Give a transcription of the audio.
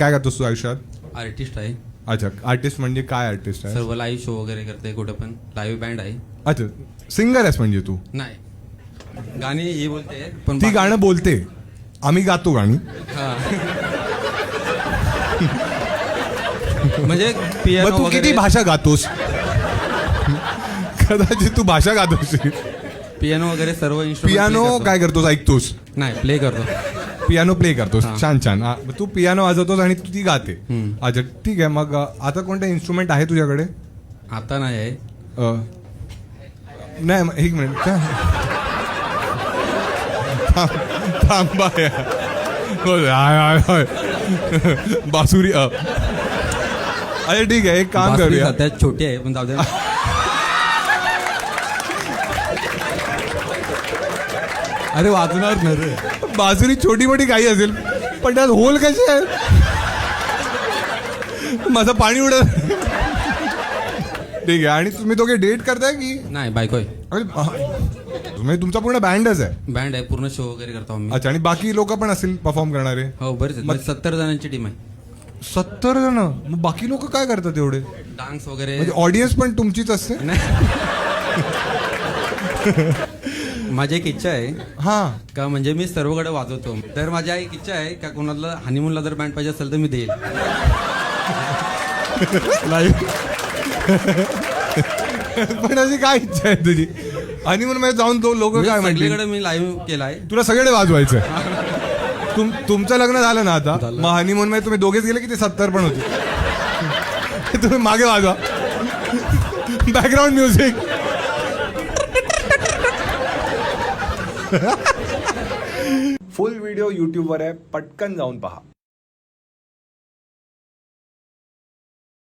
काय करतोस तू आयुष्यात? आर्टिस्ट आहे. अच्छा, आर्टिस्ट म्हणजे काय आर्टिस्ट आहे? सर्व लाईव्ह शो वगैरे करते, कुठं पण लाईव्ह बँड आहे. अच्छा, सिंगर आहेस म्हणजे तू? नाही, गाणी ही बोलते पण ती गाणं बोलते, आम्ही गातो गाणी. हा. म्हणजे मग पियानो तू किती वगैरे, भाषा गातोस? कदाचित तू भाषा गातोस. पियानो वगैरे सर्व इन्स्ट्रुमेंट. पियानो काय करतोस? ऐकतोस? नाही, प्ले करतो. पियानो प्ले करतोस. हा. छान छान. मग तू पियानो वाजवतोस आणि तू ती गाते. हम्म. अच्छा, ठीक आहे. मग आता कोणतं इन्स्ट्रुमेंट आहे तुझ्याकडे? आता नाही आहे. नाही, एक मिनिट. थांबा यार. बासुरी. अरे ठीक आहे, एक काम बासरी करूया. सध्या छोटी आहे पण जाऊ दे. अरे वाजणार ना रे. बासुरी छोटी मोठी काही असेल, पण त्यात होल कसे आहेत? माझं पाणी उडत. ठीक आहे. आणि तुम्ही दोघे डेट करताय की? नाही, बायको आहे. अरे, तुम्ही तुमचा पूर्ण बँडच आहे? बँड आहे, पूर्ण शो वगैरे करतो आम्ही. अच्छा, आणि बाकी लोक पण असतील परफॉर्म करणारे? हो, बरेच आहेत. 70 जणांची टीम आहे. 70 जण? मग बाकी लोक काय करतात एवढे? डान्स वगैरे. म्हणजे ऑडियन्स पण तुमचीच असते? नाही. माझी एक इच्छा आहे हा. का, म्हणजे मी सर्वकडे वाजवतो, तर माझी एक इच्छा आहे का कोणाला हनीमूनला जर बँड पाहिजे असेल तर मी देईल. पण अशी काय इच्छा आहे तुझी? आणि म्हणून मध्ये जाऊन तो लोक काय म्हणतील? सगळीकडे मी लाईव्ह केलाय. तुला सगळे वाजवायचंय? तुमचं लग्न झालं ना आता, मग हनीमून मध्ये तुम्ही दोघेच गेले की ते 70 पण होते? तुम्ही मागे वाजवा, बॅकग्राऊंड म्युझिक. फुल व्हिडिओ यूट्यूबवर आहे, पटकन जाऊन पहा.